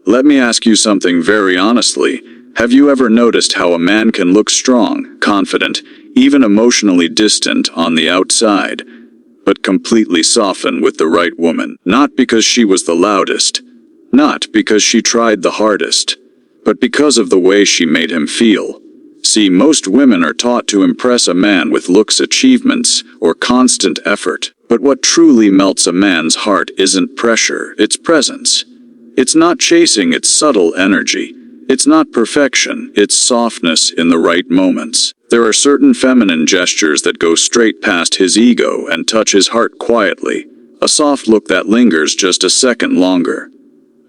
Let me ask you something very honestly. Have you ever noticed how a man can look strong, confident, even emotionally distant on the outside, but completely soften with the right woman? Not because she was the loudest, not because she tried the hardest, but because of the way she made him feel. See, most women are taught to impress a man with looks, achievements, or constant effort. But what truly melts a man's heart isn't pressure, it's presence. It's not chasing, it's subtle energy. It's not perfection, it's softness in the right moments. There are certain feminine gestures that go straight past his ego and touch his heart quietly. A soft look that lingers just a second longer.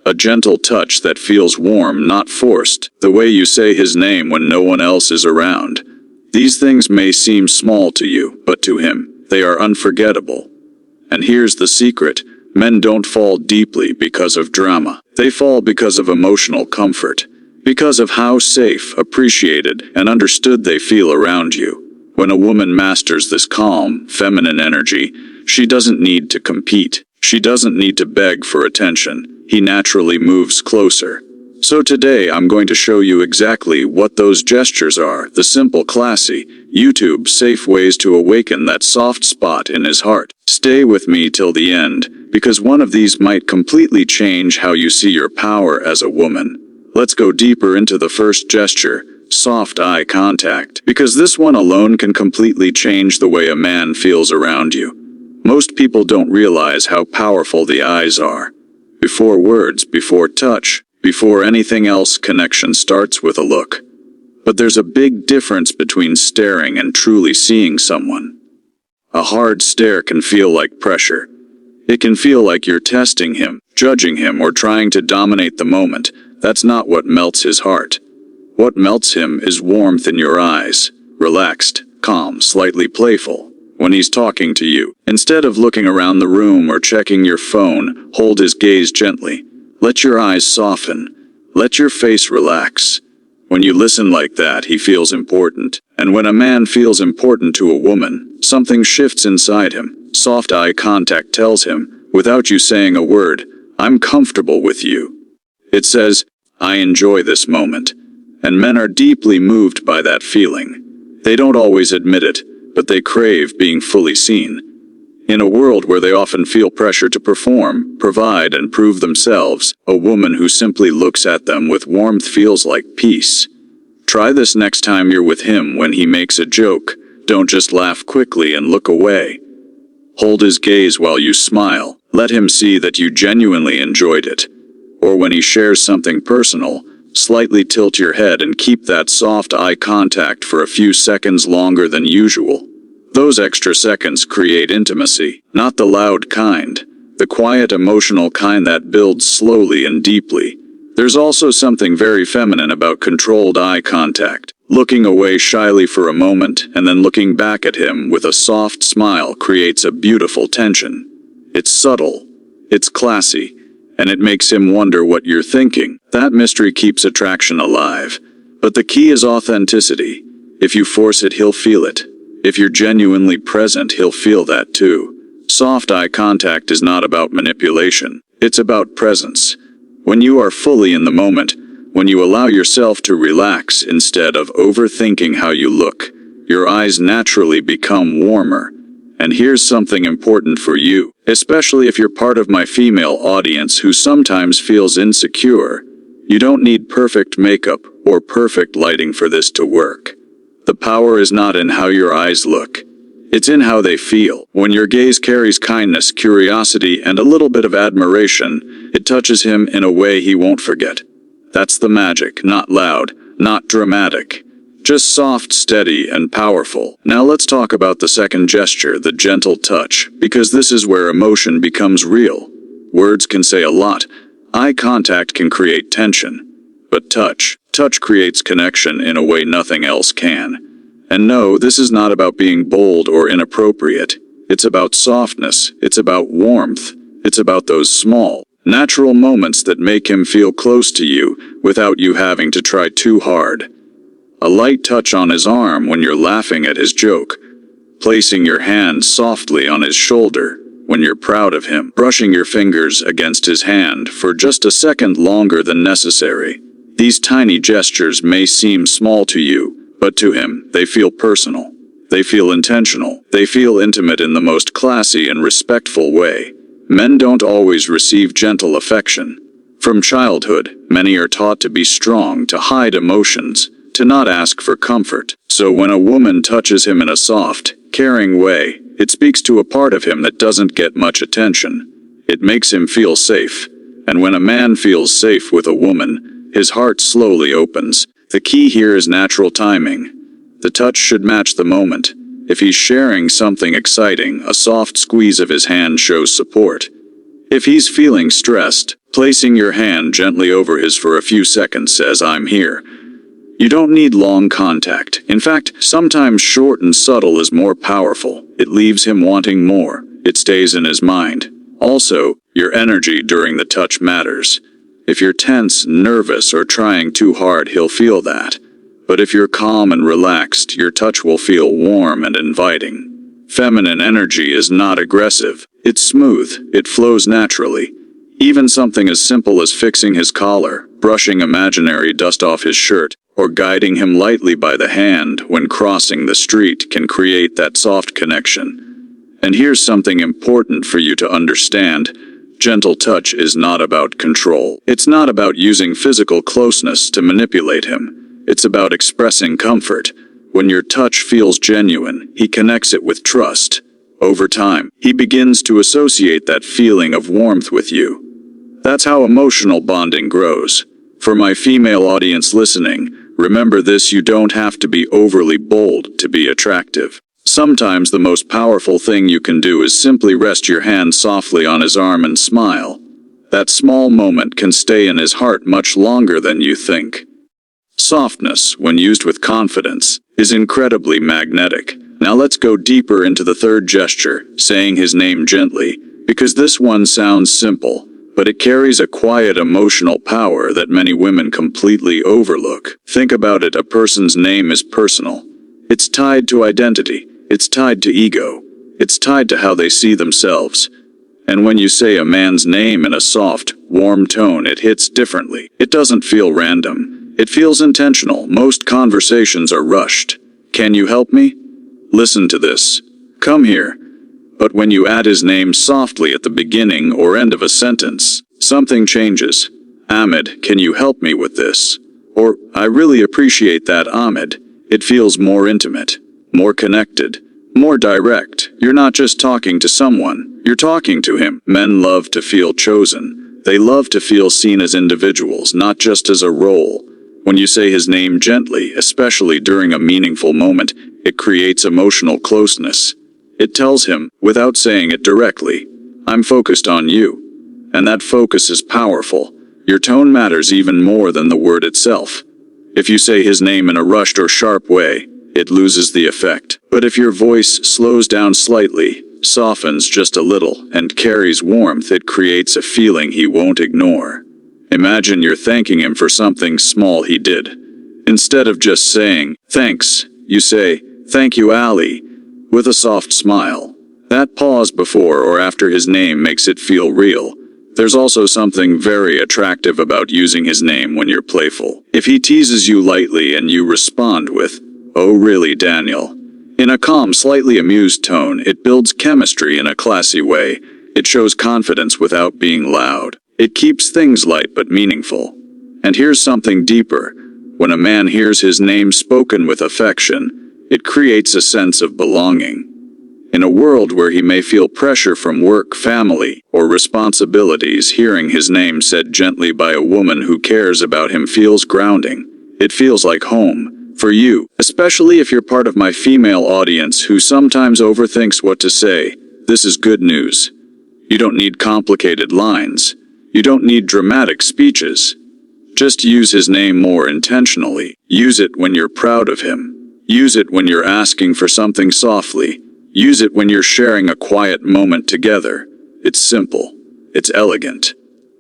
A gentle touch that feels warm, not forced. The way you say his name when no one else is around. These things may seem small to you, but to him, they are unforgettable. And here's the secret. Men don't fall deeply because of drama. They fall because of emotional comfort. Because of how safe, appreciated, and understood they feel around you. When a woman masters this calm, feminine energy, she doesn't need to compete. She doesn't need to beg for attention. He naturally moves closer. So today I'm going to show you exactly what those gestures are, the simple, classy, YouTube safe ways to awaken that soft spot in his heart. Stay with me till the end, because one of these might completely change how you see your power as a woman. Let's go deeper into the first gesture, soft eye contact, because this one alone can completely change the way a man feels around you. Most people don't realize how powerful the eyes are. Before words, before touch, before anything else, connection starts with a look. But there's a big difference between staring and truly seeing someone. A hard stare can feel like pressure. It can feel like you're testing him, judging him, or trying to dominate the moment. That's not what melts his heart. What melts him is warmth in your eyes, relaxed, calm, slightly playful. When he's talking to you, instead of looking around the room or checking your phone, hold his gaze gently. Let your eyes soften. Let your face relax. When you listen like that, he feels important. And when a man feels important to a woman, something shifts inside him. Soft eye contact tells him, without you saying a word, I'm comfortable with you. It says, I enjoy this moment. And men are deeply moved by that feeling. They don't always admit it, but they crave being fully seen. In a world where they often feel pressure to perform, provide, and prove themselves, a woman who simply looks at them with warmth feels like peace. Try this next time you're with him. When he makes a joke, don't just laugh quickly and look away. Hold his gaze while you smile. Let him see that you genuinely enjoyed it. Or when he shares something personal, slightly tilt your head and keep that soft eye contact for a few seconds longer than usual. Those extra seconds create intimacy, not the loud kind, the quiet, emotional kind that builds slowly and deeply. There's also something very feminine about controlled eye contact. Looking away shyly for a moment and then looking back at him with a soft smile creates a beautiful tension. It's subtle, it's classy, and it makes him wonder what you're thinking. That mystery keeps attraction alive. But the key is authenticity. If you force it, he'll feel it. If you're genuinely present, he'll feel that too. Soft eye contact is not about manipulation. It's about presence. When you are fully in the moment, when you allow yourself to relax instead of overthinking how you look, your eyes naturally become warmer. And here's something important for you, especially if you're part of my female audience who sometimes feels insecure. You don't need perfect makeup or perfect lighting for this to work. The power is not in how your eyes look. It's in how they feel. When your gaze carries kindness, curiosity, and a little bit of admiration, it touches him in a way he won't forget. That's the magic. Not loud, not dramatic. Just soft, steady, and powerful. Now let's talk about the second gesture, the gentle touch, because this is where emotion becomes real. Words can say a lot. Eye contact can create tension. But touch creates connection in a way nothing else can. And no, this is not about being bold or inappropriate. It's about softness. It's about warmth. It's about those small, natural moments that make him feel close to you without you having to try too hard. A light touch on his arm when you're laughing at his joke. Placing your hand softly on his shoulder when you're proud of him, brushing your fingers against his hand for just a second longer than necessary. These tiny gestures may seem small to you, but to him, they feel personal. They feel intentional. They feel intimate in the most classy and respectful way. Men don't always receive gentle affection. From childhood, many are taught to be strong, to hide emotions, to not ask for comfort. So when a woman touches him in a soft, caring way, it speaks to a part of him that doesn't get much attention. It makes him feel safe. And when a man feels safe with a woman, his heart slowly opens. The key here is natural timing. The touch should match the moment. If he's sharing something exciting, a soft squeeze of his hand shows support. If he's feeling stressed, placing your hand gently over his for a few seconds says, "I'm here." You don't need long contact. In fact, sometimes short and subtle is more powerful. It leaves him wanting more. It stays in his mind. Also, your energy during the touch matters. If you're tense, nervous, or trying too hard, he'll feel that. But if you're calm and relaxed, your touch will feel warm and inviting. Feminine energy is not aggressive. It's smooth. It flows naturally. Even something as simple as fixing his collar, brushing imaginary dust off his shirt, or guiding him lightly by the hand when crossing the street can create that soft connection. And here's something important for you to understand. Gentle touch is not about control. It's not about using physical closeness to manipulate him. It's about expressing comfort. When your touch feels genuine, he connects it with trust. Over time, he begins to associate that feeling of warmth with you. That's how emotional bonding grows. For my female audience listening, remember this: you don't have to be overly bold to be attractive. Sometimes the most powerful thing you can do is simply rest your hand softly on his arm and smile. That small moment can stay in his heart much longer than you think. Softness, when used with confidence, is incredibly magnetic. Now let's go deeper into the third gesture, saying his name gently, because this one sounds simple, but it carries a quiet emotional power that many women completely overlook. Think about it: a person's name is personal. It's tied to identity. It's tied to ego. It's tied to how they see themselves. And when you say a man's name in a soft, warm tone, it hits differently. It doesn't feel random. It feels intentional. Most conversations are rushed. "Can you help me? Listen to this. Come here." But when you add his name softly at the beginning or end of a sentence, something changes. "Ahmed, can you help me with this?" Or, "I really appreciate that, Ahmed." It feels more intimate, more connected, more direct. You're not just talking to someone, you're talking to him. Men love to feel chosen. They love to feel seen as individuals, not just as a role. When you say his name gently, especially during a meaningful moment, it creates emotional closeness. It tells him, without saying it directly, "I'm focused on you." And that focus is powerful. Your tone matters even more than the word itself. If you say his name in a rushed or sharp way, it loses the effect. But if your voice slows down slightly, softens just a little, and carries warmth, it creates a feeling he won't ignore. Imagine you're thanking him for something small he did. Instead of just saying, "Thanks," you say, "Thank you, Ali," with a soft smile. That pause before or after his name makes it feel real. There's also something very attractive about using his name when you're playful. If he teases you lightly and you respond with, "Oh really, Daniel?" in a calm, slightly amused tone, it builds chemistry in a classy way. It shows confidence without being loud. It keeps things light but meaningful. And here's something deeper. When a man hears his name spoken with affection, it creates a sense of belonging. In a world where he may feel pressure from work, family, or responsibilities, hearing his name said gently by a woman who cares about him feels grounding. It feels like home. For you, especially if you're part of my female audience who sometimes overthinks what to say, this is good news. You don't need complicated lines. You don't need dramatic speeches. Just use his name more intentionally. Use it when you're proud of him. Use it when you're asking for something softly. Use it when you're sharing a quiet moment together. It's simple. It's elegant.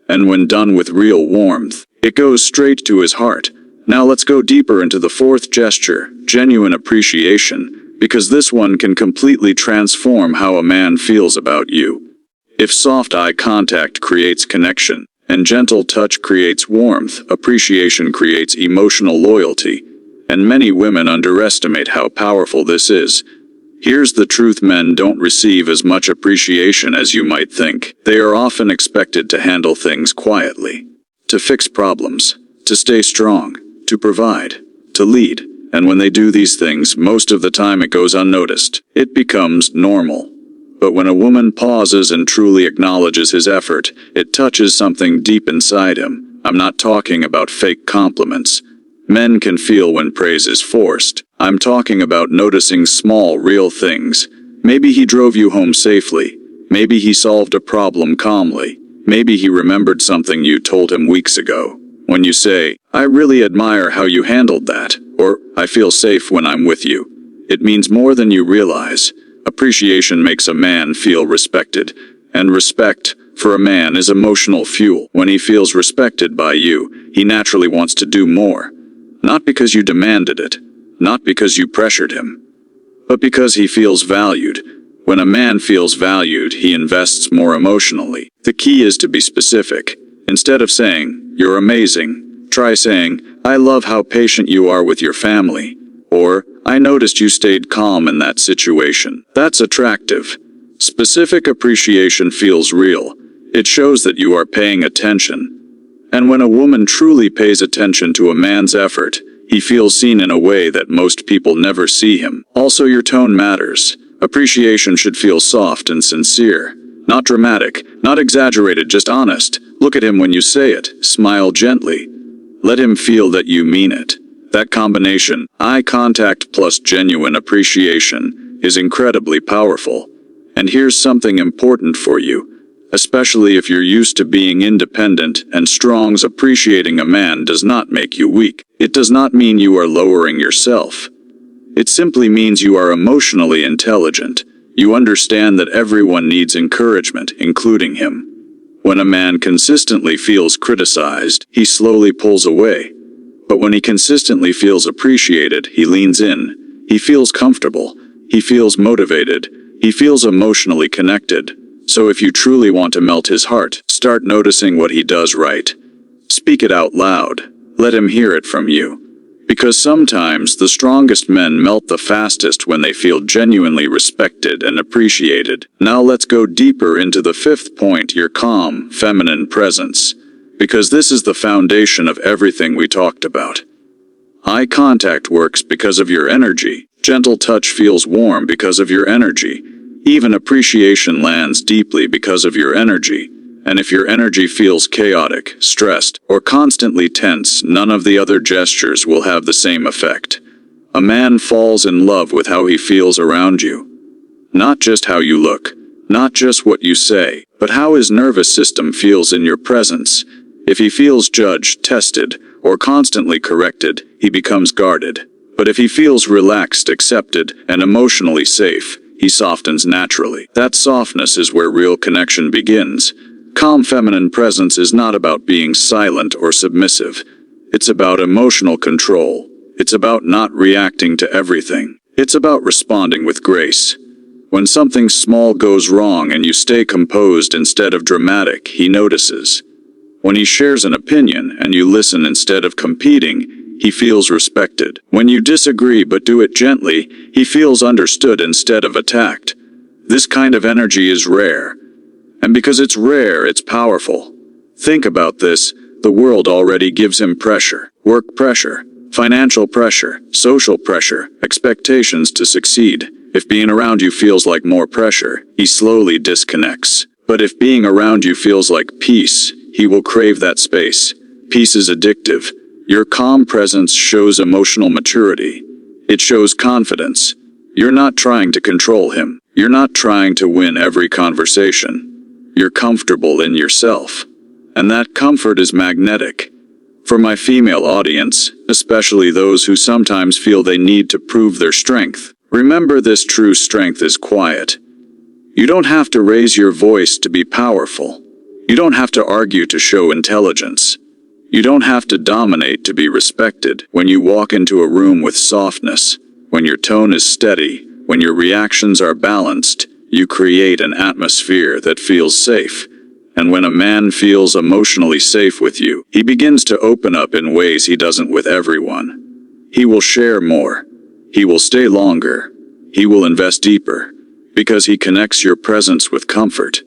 And when done with real warmth, it goes straight to his heart. Now let's go deeper into the fourth gesture, genuine appreciation, because this one can completely transform how a man feels about you. If soft eye contact creates connection, and gentle touch creates warmth, appreciation creates emotional loyalty, and many women underestimate how powerful this is. Here's the truth: men don't receive as much appreciation as you might think. They are often expected to handle things quietly, to fix problems, to stay strong, to provide, to lead. And when they do these things, most of the time it goes unnoticed. It becomes normal. But when a woman pauses and truly acknowledges his effort, it touches something deep inside him. I'm not talking about fake compliments. Men can feel when praise is forced. I'm talking about noticing small, real things. Maybe he drove you home safely. Maybe he solved a problem calmly. Maybe he remembered something you told him weeks ago. When you say, "I really admire how you handled that," or "I feel safe when I'm with you," it means more than you realize. Appreciation makes a man feel respected, and respect, for a man, is emotional fuel. When he feels respected by you, he naturally wants to do more. Not because you demanded it, not because you pressured him, but because he feels valued. When a man feels valued, he invests more emotionally. The key is to be specific. Instead of saying, "You're amazing," try saying, "I love how patient you are with your family," or "I noticed you stayed calm in that situation." That's attractive. Specific appreciation feels real. It shows that you are paying attention. And when a woman truly pays attention to a man's effort, he feels seen in a way that most people never see him. Also, your tone matters. Appreciation should feel soft and sincere. Not dramatic, not exaggerated, just honest. Look at him when you say it. Smile gently. Let him feel that you mean it. That combination, eye contact plus genuine appreciation, is incredibly powerful. And here's something important for you. Especially if you're used to being independent and strong, appreciating a man does not make you weak. It does not mean you are lowering yourself. It simply means you are emotionally intelligent. You understand that everyone needs encouragement, including him. When a man consistently feels criticized, he slowly pulls away. But when he consistently feels appreciated, he leans in. He feels comfortable. He feels motivated. He feels emotionally connected. So if you truly want to melt his heart, start noticing what he does right. Speak it out loud. Let him hear it from you. Because sometimes the strongest men melt the fastest when they feel genuinely respected and appreciated. Now let's go deeper into the fifth point: your calm, feminine presence. Because this is the foundation of everything we talked about. Eye contact works because of your energy. Gentle touch feels warm because of your energy. Even appreciation lands deeply because of your energy. And if your energy feels chaotic, stressed, or constantly tense, none of the other gestures will have the same effect. A man falls in love with how he feels around you. Not just how you look, not just what you say, but how his nervous system feels in your presence. If he feels judged, tested, or constantly corrected, he becomes guarded. But if he feels relaxed, accepted, and emotionally safe, he softens naturally. That softness is where real connection begins. Calm feminine presence is not about being silent or submissive. It's about emotional control. It's about not reacting to everything. It's about responding with grace. When something small goes wrong and you stay composed instead of dramatic, he notices. When he shares an opinion and you listen instead of competing, he feels respected. When you disagree but do it gently, he feels understood instead of attacked. This kind of energy is rare. And because it's rare, it's powerful. Think about this: the world already gives him pressure. Work pressure, financial pressure, social pressure, expectations to succeed. If being around you feels like more pressure, he slowly disconnects. But if being around you feels like peace, he will crave that space. Peace is addictive. Your calm presence shows emotional maturity. It shows confidence. You're not trying to control him. You're not trying to win every conversation. You're comfortable in yourself. And that comfort is magnetic. For my female audience, especially those who sometimes feel they need to prove their strength, remember this: true strength is quiet. You don't have to raise your voice to be powerful. You don't have to argue to show intelligence. You don't have to dominate to be respected. When you walk into a room with softness, when your tone is steady, when your reactions are balanced, You create an atmosphere that feels safe. And when a man feels emotionally safe with you, he begins to open up in ways he doesn't with everyone. He will share more. He will stay longer. He will invest deeper. Because he connects your presence with comfort.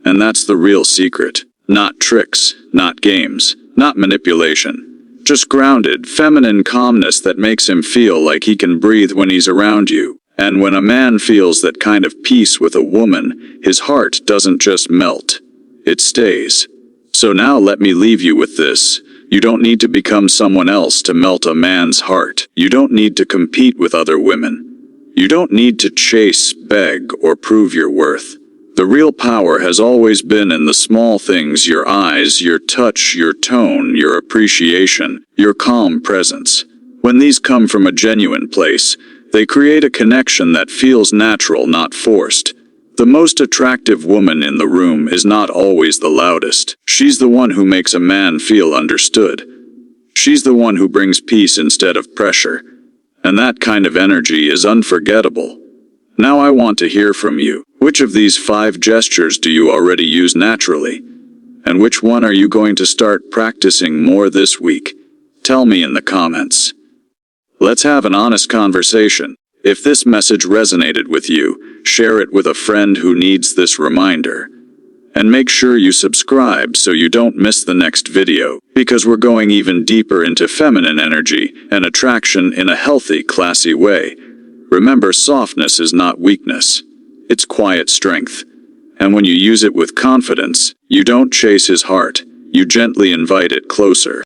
And that's the real secret. Not tricks, not games, not manipulation. Just grounded, feminine calmness that makes him feel like he can breathe when he's around you. And when a man feels that kind of peace with a woman, his heart doesn't just melt. It stays. So now let me leave you with this. You don't need to become someone else to melt a man's heart. You don't need to compete with other women. You don't need to chase, beg, or prove your worth. The real power has always been in the small things: your eyes, your touch, your tone, your appreciation, your calm presence. When these come from a genuine place, they create a connection that feels natural, not forced. The most attractive woman in the room is not always the loudest. She's the one who makes a man feel understood. She's the one who brings peace instead of pressure. And that kind of energy is unforgettable. Now I want to hear from you. Which of these 5 gestures do you already use naturally? And which one are you going to start practicing more this week? Tell me in the comments. Let's have an honest conversation. If this message resonated with you, share it with a friend who needs this reminder. And make sure you subscribe so you don't miss the next video, because we're going even deeper into feminine energy and attraction in a healthy, classy way. Remember, softness is not weakness. It's quiet strength. And when you use it with confidence, you don't chase his heart, you gently invite it closer.